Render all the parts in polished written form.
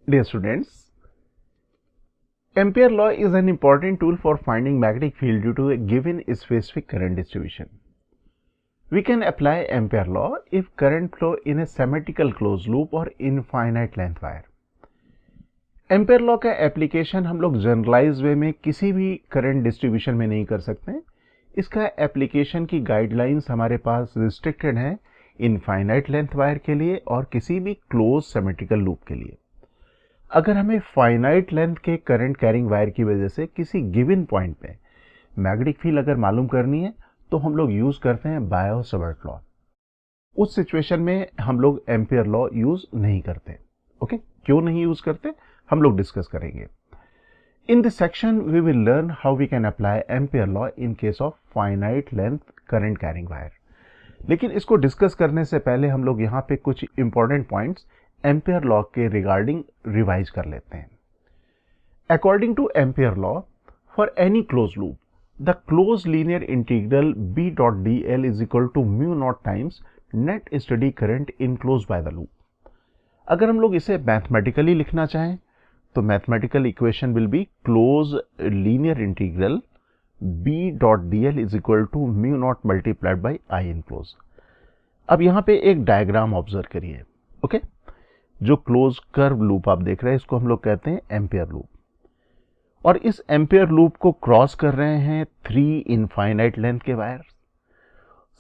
Dear students, Ampere law is an important tool for finding magnetic field due to a given specific current distribution. We can apply Ampere law if current flow in a symmetrical closed loop or infinite length wire. Ampere law का application हम लोग generalise वे में किसी भी current distribution में नहीं कर सकते। इसका एप्लीकेशन की गाइडलाइंस हमारे पास रिस्ट्रिक्टेड है इनफाइनाइट लेंथ वायर के लिए और किसी भी क्लोज सिमेट्रिकल लूप के लिए। अगर हमें फाइनाइट लेंथ के करंट कैरिंग वायर की वजह से किसी गिवन पॉइंट पे मैग्नेटिक फील्ड अगर मालूम करनी है तो हम लोग यूज करते हैं बायो-सावर्ट लॉ। उस सिचुएशन में हम लोग एम्पियर लॉ यूज नहीं करते। ओके, क्यों नहीं यूज करते हम लोग डिस्कस करेंगे। In this section we will learn how we can apply Ampere law in case of finite length current carrying wire. लेकिन इसको डिस्कस करने से पहले हम लोग यहाँ पे कुछ इंपॉर्टेंट पॉइंट्स एम्पियर लॉ के रिगार्डिंग रिवाइज कर लेते हैं। According to Ampere law, for any close loop the close linear integral b dot dl is equal to mu naught times net steady current enclose by the loop. अगर हम लोग इसे mathematically लिखना चाहें तो mathematical equation will be close linear integral b dot dl is equal to mu naught multiplied by I enclose. अब यहाँ पे एक डायग्राम ऑब्जर्व करिए। ओके, जो क्लोज कर्व लूप आप देख रहे हैं इसको हम लोग कहते हैं एम्पियर लूप, और इस एम्पियर लूप को क्रॉस कर रहे हैं 3 इनफाइनाइट लेंथ के वायर।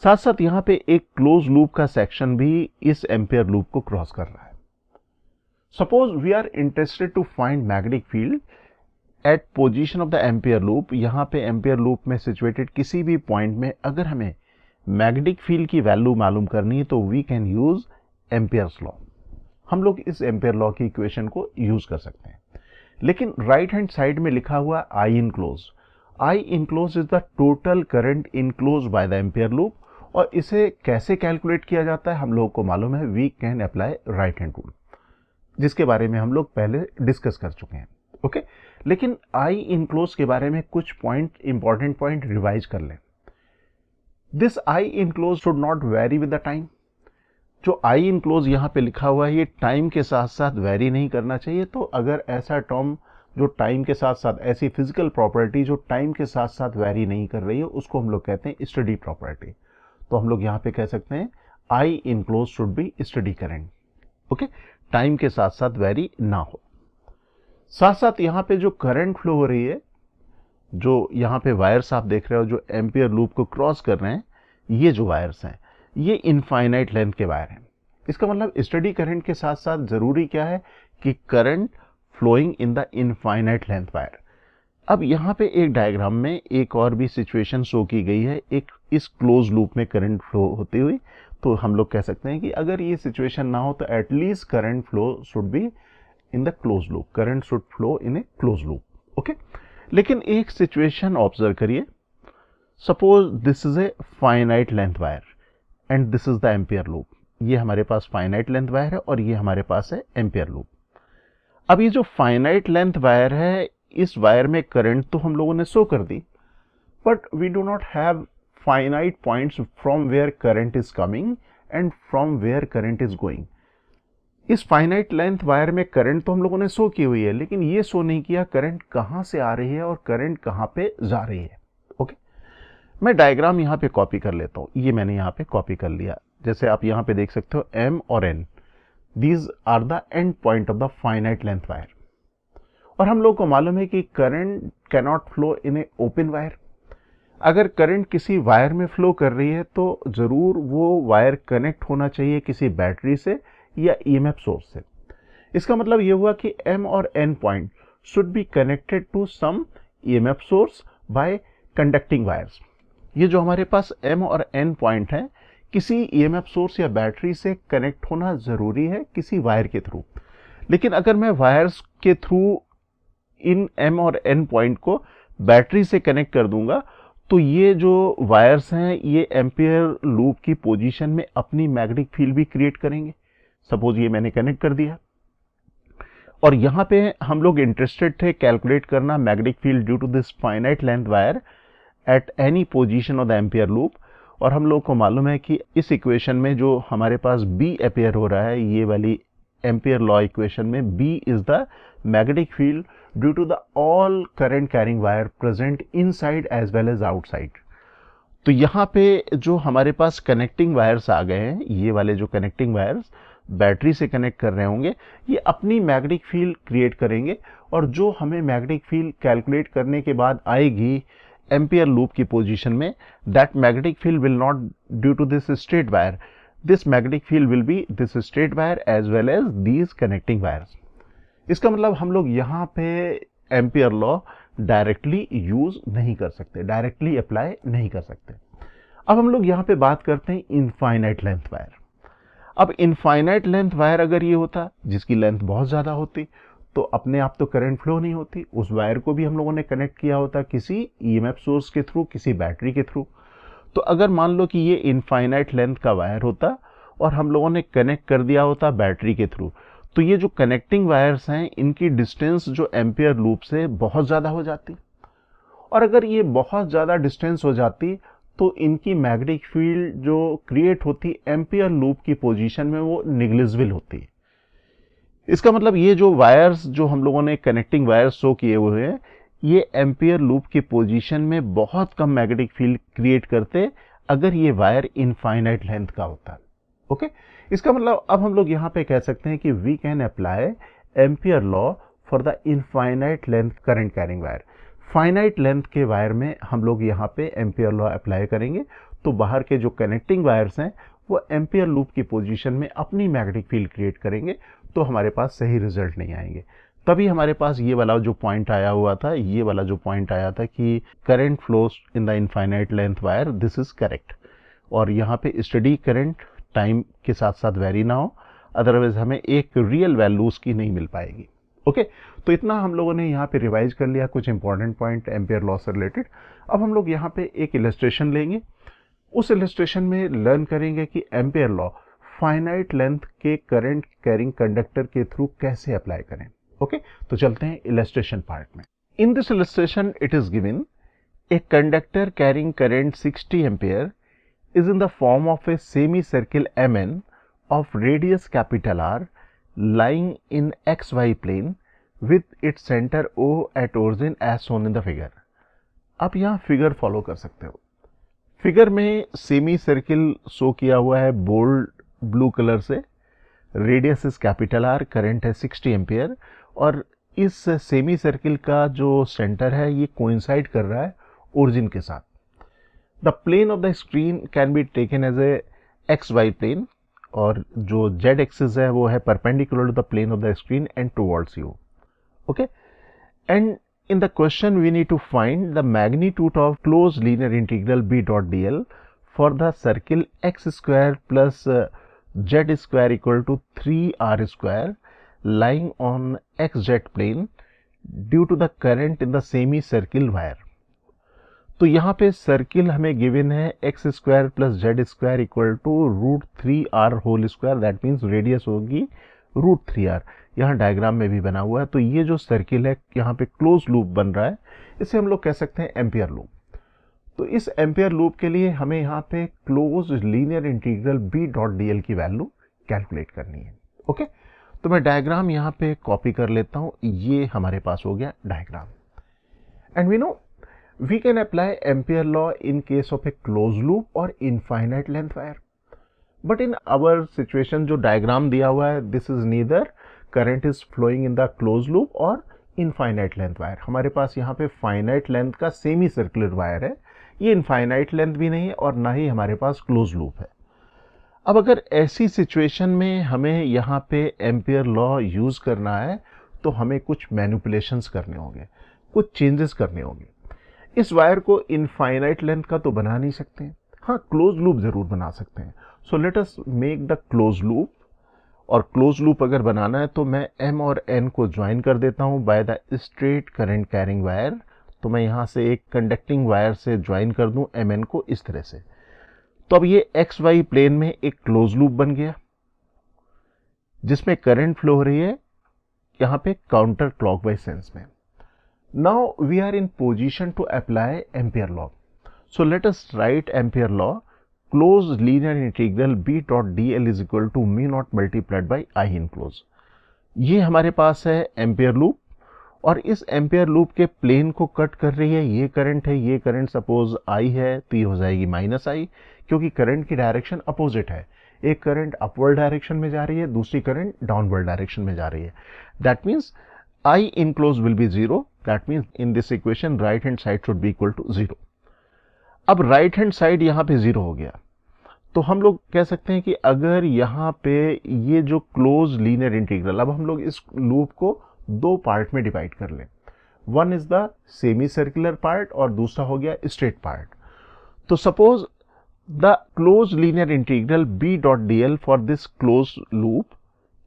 साथ साथ यहाँ पे एक क्लोज लूप का सेक्शन भी इस एम्पियर लूप को क्रॉस कर रहा है। Suppose we are interested to find magnetic field at position of the Ampere loop. यहाँ पे एम्पियर लूप में सिचुएटेड किसी भी पॉइंट में अगर हमें मैग्नेटिक फील्ड की वैल्यू मालूम करनी है तो we can use Ampere's law. हम लोग इस एम्पियर लॉ की इक्वेशन को यूज कर सकते हैं। लेकिन राइट हैंड साइड में लिखा हुआ आई enclose is the total current enclose by the Ampere loop, और इसे कैसे कैलकुलेट किया जाता है हम लोगों को मालूम है। We can apply right hand rule, जिसके बारे में हम लोग पहले डिस्कस कर चुके हैं। ओके, लेकिन आई इनक्लोज के बारे में कुछ पॉइंट इंपॉर्टेंट पॉइंट रिवाइज कर लें। This I enclose should not very with the time. जो आई इनक्लोज यहाँ पे लिखा हुआ है ये टाइम के साथ साथ वेरी नहीं करना चाहिए। तो अगर ऐसा टर्म जो टाइम के साथ साथ, ऐसी फिजिकल प्रॉपर्टी जो टाइम के साथ साथ वेरी नहीं कर रही है उसको हम लोग कहते हैं स्टडी प्रॉपर्टी। तो हम लोग यहाँ पे कह सकते हैं आई enclose should be study current. Okay, time के साथ साथ वेरी ना हो। साथ साथ यहाँ पे जो करंट फ्लो हो रही है, जो यहाँ पे वायर्स आप देख रहे हो जो एम्पियर लूप को क्रॉस कर रहे हैं, ये जो वायर्स हैं ये इनफाइनाइट लेंथ के वायर हैं। इसका मतलब स्टडी करंट के साथ साथ जरूरी क्या है कि current flowing in the infinite length wire. अब यहाँ पे एक डायग्राम में एक और भी सिचुएशन शो की गई है, एक इस क्लोज लूप में करंट फ्लो होती हुई। तो हम लोग कह सकते हैं कि अगर ये सिचुएशन ना हो तो at least current flow should be in the close loop, current should flow in A close loop. Okay, लेकिन एक सिचुएशन ऑब्जर्व करिए। Suppose this is a finite length wire and this is the Ampere loop. ये हमारे पास finite length wire है और ये हमारे पास है एम्पियर लूप। अब ये जो फाइनाइट लेंथ वायर है इस वायर में करंट तो हम लोगों ने शो कर दी, but we do not have finite points from where current is coming and from where current is going. इस फाइनाइट लेंथ वायर में करंट तो हम लोगों ने शो की हुई है, लेकिन ये शो नहीं किया करंट कहाँ से आ रही है और करंट कहाँ पे जा रही है। ओके, मैं डायग्राम यहाँ पे कॉपी कर लेता हूँ। ये मैंने यहाँ पे कॉपी कर लिया। जैसे आप यहाँ पे देख सकते हो M और N, these are the end point of the finite length wire. और हम लोग को मालूम है कि current cannot flow in a open wire. अगर करंट किसी वायर में फ्लो कर रही है तो जरूर वो वायर कनेक्ट होना चाहिए किसी बैटरी से या EMF सोर्स से। इसका मतलब ये हुआ कि M और N point should be connected to some EMF source by conducting wires. ये जो हमारे पास M और N पॉइंट है किसी EMF सोर्स या बैटरी से कनेक्ट होना जरूरी है किसी वायर के थ्रू। लेकिन अगर मैं वायर्स के थ्रू इन M और N पॉइंट को बैटरी से कनेक्ट कर दूंगा तो ये जो वायर्स हैं ये एम्पियर लूप की पोजीशन में अपनी मैग्नेटिक फील्ड भी क्रिएट करेंगे। सपोज ये मैंने कनेक्ट कर दिया और यहाँ पे हम लोग इंटरेस्टेड थे कैलकुलेट करना magnetic field due to this finite length wire at any position of the Ampere loop. और हम लोग को मालूम है कि इस इक्वेशन में जो हमारे पास B अपेयर हो रहा है, ये वाली एम्पियर लॉ इक्वेशन में B is the magnetic field due to the all current carrying wire present inside as well as outside. तो यहाँ पे जो हमारे पास कनेक्टिंग वायर्स आ गए हैं, ये वाले जो कनेक्टिंग वायर्स बैटरी से कनेक्ट कर रहे होंगे, ये अपनी मैग्नेटिक फील्ड क्रिएट करेंगे और जो हमें मैग्नेटिक फील्ड कैलकुलेट करने के बाद आएगी एम्पियर लूप की पोजीशन में, that magnetic field will not due to this straight wire, this magnetic field will be this straight wire as well as these connecting wires. इसका मतलब हम लोग यहाँ पे एम्पियर लॉ डायरेक्टली यूज नहीं कर सकते, डायरेक्टली अप्लाई नहीं कर सकते। अब हम लोग यहाँ पे बात करते हैं इनफाइनाइट लेंथ वायर। अब इनफाइनाइट लेंथ वायर अगर ये होता जिसकी लेंथ बहुत ज़्यादा होती तो अपने आप तो करंट फ्लो नहीं होती, उस वायर को भी हम लोगों ने कनेक्ट किया होता किसी ईएमएफ सोर्स के थ्रू, किसी बैटरी के थ्रू। तो अगर मान लो कि ये इनफाइनाइट लेंथ का वायर होता और हम लोगों ने कनेक्ट कर दिया होता बैटरी के थ्रू, तो ये जो कनेक्टिंग वायर्स हैं इनकी डिस्टेंस जो एम्पियर लूप से बहुत ज़्यादा हो जाती, और अगर ये बहुत ज़्यादा डिस्टेंस हो जाती तो इनकी मैग्नेटिक फील्ड जो क्रिएट होती एम्पियर लूप की पोजीशन में वो निग्लिजिबल होती। इसका मतलब ये जो वायर्स जो हम लोगों ने कनेक्टिंग वायर्स शो किए हुए हैं, ये एम्पियर लूप की पोजीशन में बहुत कम मैग्नेटिक फील्ड क्रिएट करते अगर ये वायर इनफाइनाइट लेंथ का होता। ओके, इसका मतलब अब हम लोग यहाँ पे कह सकते हैं कि we can apply Ampere law for the infinite length current carrying wire. Finite length के वायर में हम लोग यहाँ पे एम्पियर लॉ अप्लाई करेंगे तो बाहर के जो कनेक्टिंग वायर्स हैं वो एम्पियर लूप की पोजीशन में अपनी मैग्नेटिक फील्ड क्रिएट करेंगे, तो हमारे पास सही रिजल्ट नहीं आएंगे। तभी हमारे पास ये वाला जो पॉइंट आया हुआ था, ये वाला जो पॉइंट आया था कि current flows in the infinite length wire, this is correct. और यहाँ पे स्टडी करंट टाइम के साथ साथ वेरी ना हो, अदरवाइज हमें एक रियल वैल्यू उसकी नहीं मिल पाएगी। ओके, तो इतना हम लोगों ने यहाँ पे रिवाइज कर लिया कुछ इंपॉर्टेंट पॉइंट एम्पियर लॉ से रिलेटेड। अब हम लोग यहाँ पे एक इलस्ट्रेशन लेंगे, उस इलस्ट्रेशन में लर्न करेंगे कि एम्पियर लॉ फाइनाइट लेंथ के करंट कैरिंग कंडक्टर के थ्रू कैसे अप्लाई करें। ओके, तो चलते हैं इलस्ट्रेशन पार्ट में। In this illustration it is given a conductor carrying current 60 ampere is in the form of a semicircle Mn of radius capital R lying in XY plane with its center O at origin as shown in the figure। आप यहाँ figure follow कर सकते हो। Figure में semi circle show किया हुआ है bold blue colour से, radius is capital R, current है 60 एम्पियर, और इस सेमी सर्किल का जो सेंटर है ये कोइंसाइड कर रहा है ओरिजिन के साथ। The plane of the screen can be taken as a XY plane, और जो Z axis है वो है perpendicular to the plane of the screen and towards you. Okay, and in the question we need to find the magnitude of closed linear integral B dot dl for the circle x square plus z square equal to 3r square lying on xz plane due to the current in the semicircle wire। तो यहाँ पे circle हमें given है x square plus z square equal to √3r whole square, that means radius होगी √3r। यहाँ diagram में भी बना हुआ है। तो ये जो सर्किल है यहाँ पे क्लोज लूप बन रहा है, इसे हम लोग कह सकते हैं एम्पियर लूप। तो इस एम्पियर लूप के लिए हमें यहाँ पे close linear integral B dot dl की वैल्यू कैलकुलेट करनी है। ओके, तो मैं डायग्राम यहाँ पे कॉपी कर लेता हूँ, ये हमारे पास हो गया diagram. And we know we can apply ampere law in case of a closed loop or infinite length wire, but in our situation जो डायग्राम दिया हुआ है, this is neither current is flowing in the closed loop or infinite length wire। हमारे पास यहाँ पे finite length का semi circular wire है, ये infinite length भी नहीं है और ना ही हमारे पास closed loop है। अब अगर ऐसी सिचुएशन में हमें यहाँ पे एम्पियर लॉ यूज करना है तो हमें कुछ मैनिपुलेशंस करने होंगे, कुछ चेंजेस करने होंगे। इस वायर को इनफाइनाइट लेंथ का तो बना नहीं सकते हैं, हाँ क्लोज लूप जरूर बना सकते हैं। So let us make the close loop, और क्लोज लूप अगर बनाना है तो मैं M और N को ज्वाइन कर देता हूं by the straight current carrying wire. तो मैं यहां से एक कंडक्टिंग वायर से ज्वाइन कर दूं Mn को इस तरह से। तो अब ये XY प्लेन में एक क्लोज लूप बन गया जिसमें करंट फ्लो हो रही है यहां पे काउंटर क्लॉकवाइज सेंस में। Now we are in position to apply ampere law. So let us write ampere law. Closed linear integral B dot dl is equal to mu naught multiplied by I enclosed. ये हमारे पास है ampere loop, और इस ampere loop के plane को cut कर रही है ये करंट है, ये करंट सपोज आई है तो ये हो जाएगी माइनस आई, क्योंकि करंट की डायरेक्शन अपोजिट है। एक करंट अपवर्ड डायरेक्शन में जा रही है, दूसरी करंट डाउनवर्ड डायरेक्शन में जा रही है। That means I inclose will be zero. That means in this equation right hand side should be equal to zero. अब राइट हैंड साइड यहां पे जीरो हो गया, तो हम लोग कह सकते हैं कि अगर यहाँ पे ये जो क्लोज लीनियर इंटीग्रल, अब हम लोग इस लूप को दो पार्ट में डिवाइड कर लें। One is the semi circular part और दूसरा हो गया स्ट्रेट पार्ट। तो suppose the close linear integral B dot D L for this close loop,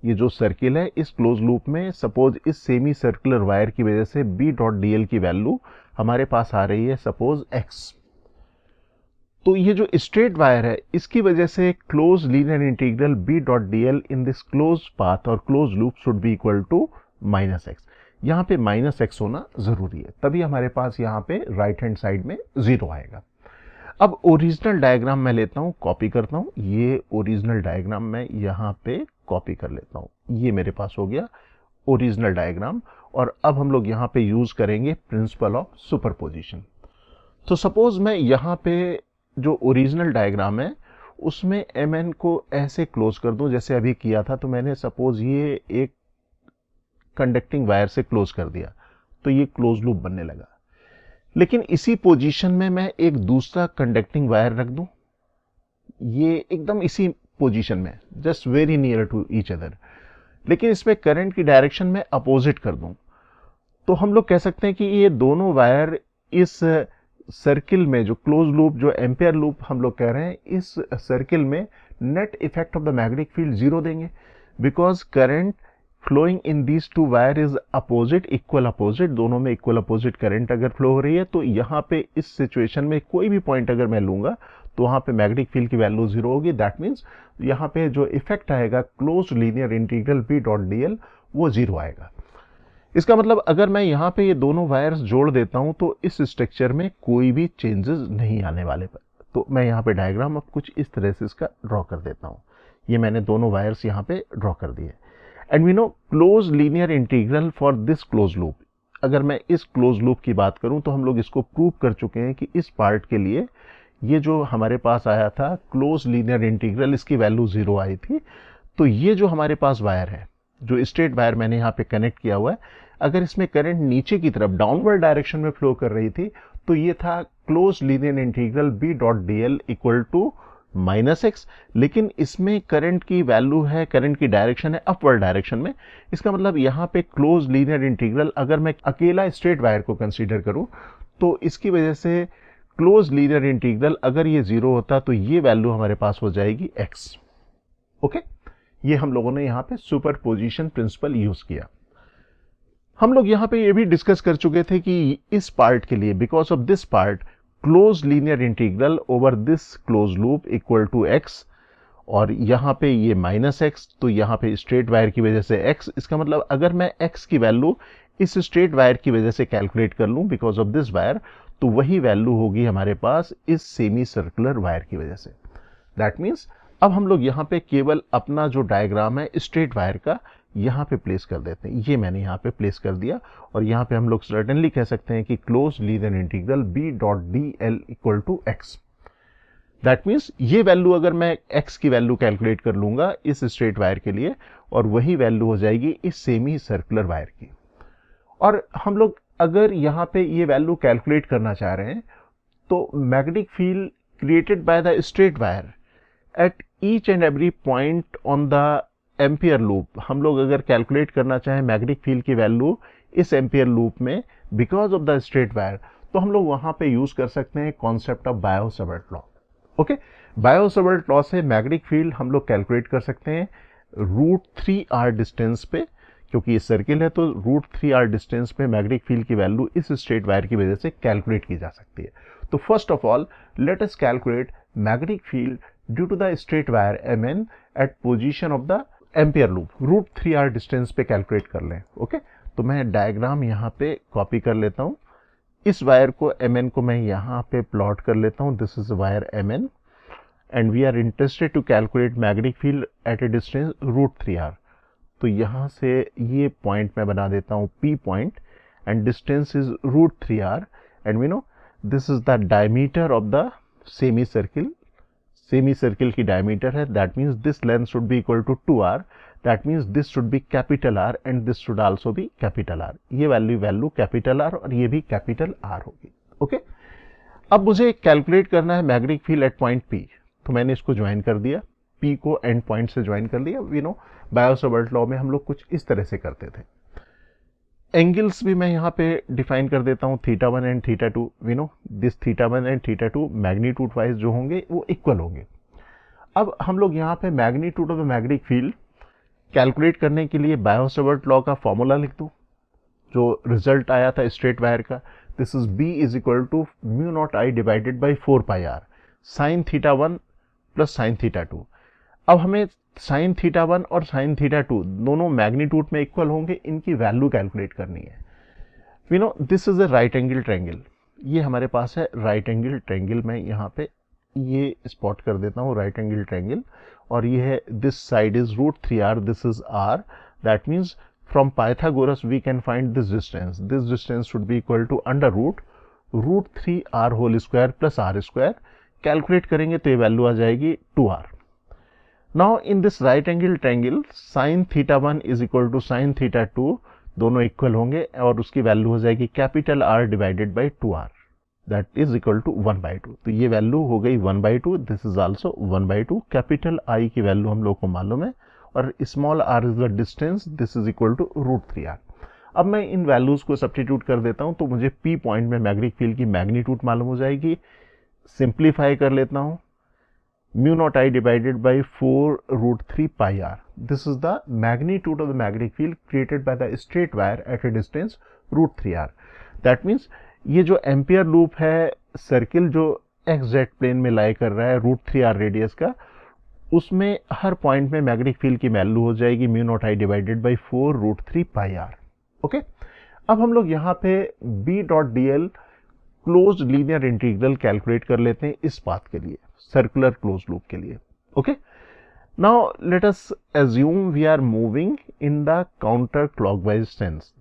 ये जो सर्किल है इस क्लोज लूप में सपोज इस सेमी सर्कुलर वायर की वजह से बी डॉट डी एल की वैल्यू हमारे पास आ रही है सपोज एक्स। तो ये जो स्ट्रेट वायर है इसकी वजह से close linear integral B dot D L in this close path और close loop should be equal to minus X. यहाँ पे माइनस एक्स होना जरूरी है, तभी हमारे पास यहाँ पे राइट हैंड साइड में जीरो आएगा। अब ओरिजिनल डायग्राम मैं लेता हूँ, कॉपी करता हूँ। ये ओरिजिनल डायग्राम मैं यहाँ पे कॉपी कर लेता हूँ। ये मेरे पास हो गया ओरिजिनल डायग्राम, और अब हम लोग यहाँ पे यूज करेंगे प्रिंसिपल ऑफ सुपरपोजिशन। तो सपोज मैं यहाँ पे जो ओरिजिनल डायग्राम है उसमें एम एन को ऐसे क्लोज कर दूं जैसे अभी किया था। तो मैंने सपोज ये एक कंडक्टिंग वायर से क्लोज कर दिया तो ये क्लोज लूप बनने लगा। लेकिन इसी पोजीशन में मैं एक दूसरा कंडक्टिंग वायर रख दूं, ये एकदम इसी पोजीशन में, just very near to each other, लेकिन इसमें करंट की डायरेक्शन में अपोजिट कर दूं, तो हम लोग कह सकते हैं कि ये दोनों वायर इस सर्किल में, जो क्लोज लूप जो एम्पियर लूप हम लोग कह रहे हैं, इस सर्किल में net effect of the magnetic field zero देंगे, because current flowing in these two wire is opposite, equal opposite, दोनों में इक्वल अपोजिट करंट अगर फ्लो हो रही है तो यहाँ पे इस सिचुएशन में कोई भी पॉइंट अगर मैं लूंगा तो वहां पे मैग्नेटिक फील्ड की वैल्यू जीरो होगी। दैट मीन्स यहाँ पे जो इफेक्ट आएगा close linear integral B dot D L वो जीरो आएगा। इसका मतलब अगर मैं यहाँ पे ये दोनों वायर्स जोड़ देता हूं तो इस स्ट्रक्चर में कोई भी चेंजेस नहीं आने वाले। तो मैं यहाँ पे डायग्राम अब कुछ इस तरह से इसका ड्रॉ कर देता हूँ। ये मैंने दोनों वायर्स यहाँ पे ड्रॉ कर दिए। And we know close linear integral for this close loop, अगर मैं इस क्लोज लूप की बात करूं तो हम लोग इसको प्रूव कर चुके हैं कि इस पार्ट के लिए ये जो हमारे पास आया था क्लोज लीनियर इंटीग्रल, इसकी वैल्यू जीरो आई थी। तो ये जो हमारे पास वायर है, जो स्ट्रेट वायर मैंने यहाँ पे कनेक्ट किया हुआ है, अगर इसमें करंट नीचे की तरफ डाउनवर्ड डायरेक्शन में फ्लो कर रही थी तो ये था close linear integral B dot D L equal to minus x. लेकिन इसमें करंट की वैल्यू है, करंट की डायरेक्शन है अपवर्ड डायरेक्शन में। इसका मतलब यहाँ पे क्लोज लीनियर इंटीग्रल, अगर मैं अकेला स्ट्रेट वायर को कंसीडर करूं तो इसकी वजह से क्लोज लीनियर इंटीग्रल अगर ये जीरो होता तो ये वैल्यू हमारे पास हो जाएगी एक्स। ओके, ये हम लोगों ने यहाँ पे सुपरपोजिशन प्रिंसिपल यूज किया। हम लोग यहाँ पे ये भी डिस्कस कर चुके थे कि इस पार्ट के लिए, because of this part, close linear integral over this close loop equal to x, और यहाँ पे ये माइनस एक्स, तो यहाँ पे स्ट्रेट वायर की वजह से एक्स। इसका मतलब अगर मैं एक्स की वैल्यू इस स्ट्रेट वायर की वजह से कैलकुलेट कर लूं बिकॉज ऑफ दिस वायर, तो वही वैल्यू होगी हमारे पास इस सेमी सर्कुलर वायर की वजह से। दैट मीन्स अब हम लोग यहाँ पे केवल अपना जो डायग्राम है स्ट्रेट वायर का यहाँ पे प्लेस कर देते हैं। ये मैंने यहाँ पे प्लेस कर दिया, और यहाँ पे हम लोग सर्टेनली कह सकते हैं कि close linear integral B dot D L equal to x. That means ये वैल्यू अगर मैं एक्स की वैल्यू कैलकुलेट कर लूंगा इस स्ट्रेट वायर के लिए, और वही वैल्यू हो जाएगी इस सेमी सर्कुलर वायर की। और हम लोग अगर यहाँ पे ये वैल्यू कैलकुलेट करना चाह रहे हैं तो magnetic field created by the straight wire at each and every point on the Ampere loop, हम लोग अगर कैलकुलेट करना चाहें मैग्नेटिक फील्ड की वैल्यू इस एम्पियर लूप में because of the straight wire, तो हम लोग वहां पे यूज कर सकते हैं concept of Biot-Savart law. Okay, Biot-Savart law से मैग्नेटिक फील्ड हम लोग कैलकुलेट कर सकते हैं √3r डिस्टेंस पे, क्योंकि ये सर्किल है तो √3r डिस्टेंस पे मैग्नेटिक फील्ड की वैल्यू इस स्ट्रेट वायर की वजह से कैलकुलेट की जा सकती है। तो first of all let us calculate magnetic field due to the straight wire Mn at position of the Ampere loop, √3r distance पे कैलकुलेट कर लें। ओके, तो मैं डायग्राम यहाँ पे कॉपी कर लेता हूँ। इस वायर को Mn को मैं यहाँ पे प्लॉट कर लेता हूँ। This is wire Mn and we are interested to calculate magnetic field at a distance √3r। तो यहाँ से ये पॉइंट मैं बना देता हूँ P point and distance is √3r and we know this is the diameter of the semi circle की diameter है, that means this length should be equal to 2r, that means this should be capital R and this should also be capital R। ये value capital R और ये भी capital R होगी। Okay, अब मुझे calculate करना है magnetic field eight point P, तो मैंने इसको ज्वाइन कर दिया, P को एंड पॉइंट से ज्वाइन कर दिया। वी नो बायो-सावर्ट लॉ में हम लोग कुछ इस तरह से करते थे। एंगल्स भी मैं यहाँ पे डिफाइन कर देता हूँ, θ1 and θ2। We know this θ1 and θ2 magnitude wise जो होंगे वो इक्वल होंगे। अब हम लोग यहाँ पे magnitude of the magnetic field calculate करने के लिए बायो-सावर्ट लॉ का फॉर्मूला लिख दूँ, जो रिजल्ट आया था स्ट्रेट वायर का। This is B is equal to μ0I divided by 4πr sin θ1 plus sin θ2। अब हमें sin θ1 और sin θ2 दोनों मैग्नीट्यूड में इक्वल होंगे, इनकी वैल्यू कैलकुलेट करनी है। We know this is a right angle triangle, ये हमारे पास है राइट एंगल ट्रायंगल। मैं यहाँ पे ये स्पॉट कर देता हूँ राइट एंगल ट्रायंगल, और ये है this side is √3r, this is r, that means from Pythagoras we can find this distance. This distance should be equal to under √3r whole square plus r square. Calculate करेंगे तो ये value आ जाएगी 2r. Now in this right angle triangle sin θ1 is equal to sin θ2, दोनों equal होंगे और उसकी value हो जाएगी capital R divided by 2r, that is equal to 1/2। तो ये वैल्यू हो गई 1/2, this is also 1/2। Capital I की वैल्यू हम लोग को मालूम है और small r is the distance, this is equal to √3r। अब मैं इन वैल्यूज को सब्स्टिट्यूट कर देता हूं तो मुझे P पॉइंट में मैग्नेटिक फील्ड की मैग्नीट्यूड मालूम हो जाएगी। सिंप्लीफाई कर लेता हूं, μ0I divided by 4√3πr, this is the magnitude of the magnetic field created by the straight wire eight a distance √3r। That means ये जो एम्पियर लूप है सर्किल जो XZ प्लेन में लाई कर रहा है √3r रेडियस का, उसमें हर पॉइंट में मैग्नेटिक फील्ड की वैल्यू हो जाएगी μ0I divided by 4√3πr। Okay, अब हम लोग यहाँ पे B.dl closed linear integral calculate कर लेते हैं इस पाथ के लिए, सर्कुलर क्लोज लूप के लिए। Okay, now let us assume we are moving in the counter clockwise sense.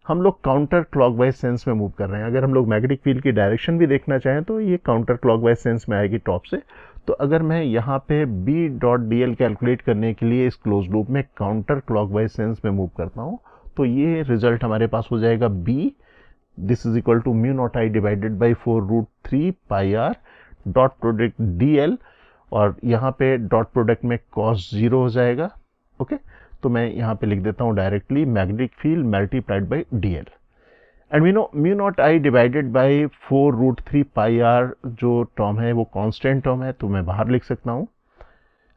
हम लोग काउंटर क्लॉकवाइज सेंस में मूव कर रहे हैं। अगर हम लोग मैग्नेटिक फील्ड की डायरेक्शन भी देखना चाहें तो ये काउंटर क्लॉकवाइज सेंस में आएगी टॉप से। तो अगर मैं यहाँ पे B.dl कैलकुलेट करने के लिए इस क्लोज लूप में काउंटर क्लॉकवाइज सेंस में मूव करता हूँ तो ये रिजल्ट हमारे पास हो जाएगा B, this is equal to μ0I divided by 4√3πr dot product dl, और यहाँ पे डॉट प्रोडक्ट में cos 0 हो जाएगा। ओके, तो मैं यहाँ पे लिख देता हूँ directly magnetic field multiplied by dl and we know μ0I divided by 4√3πr जो टर्म है वो कांस्टेंट टर्म है, तो मैं बाहर लिख सकता हूँ।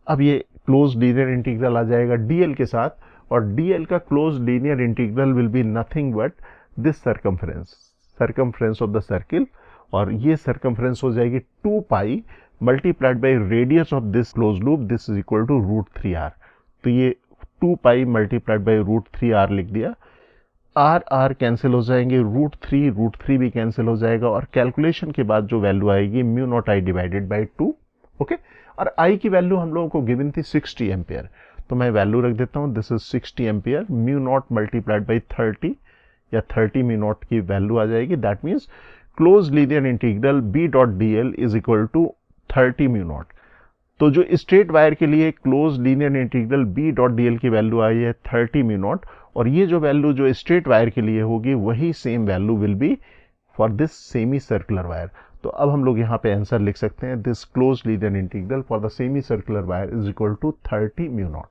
अब ये क्लोज लीनियर इंटीग्रल आ जाएगा dl के साथ, और dl का close linear integral will be nothing but this circumference of the circle, और ये सर्कमफ्रेंस हो जाएगी 2π multiplied by radius of this close loop, this is equal to √3r। तो ये 2π मल्टीप्लाइड बाई √3r लिख दिया। r कैंसिल हो जाएंगे, √3 भी कैंसिल हो जाएगा, और कैलकुलेशन के बाद जो वैल्यू आएगी μ0I डिवाइडेड बाई 2। ओके, और I की वैल्यू हम लोगों को गिवन थी 60 एम्पियर, तो मैं वैल्यू रख देता हूँ, this is 60 ampere. μ0 multiplied by 30 या 30 μ0 की वैल्यू आ जाएगी, that means close linear integral B.dl is equal to 30 μ0। तो जो स्ट्रेट वायर के लिए क्लोज लीनियर इंटीग्रल B.dl की वैल्यू आई है 30 μ0, और ये जो वैल्यू जो स्ट्रेट वायर के लिए होगी वही same value will be for this semi circular wire. तो अब हम लोग यहाँ पे आंसर लिख सकते हैं, this close linear integral for the semi circular wire is equal to 30 μ0।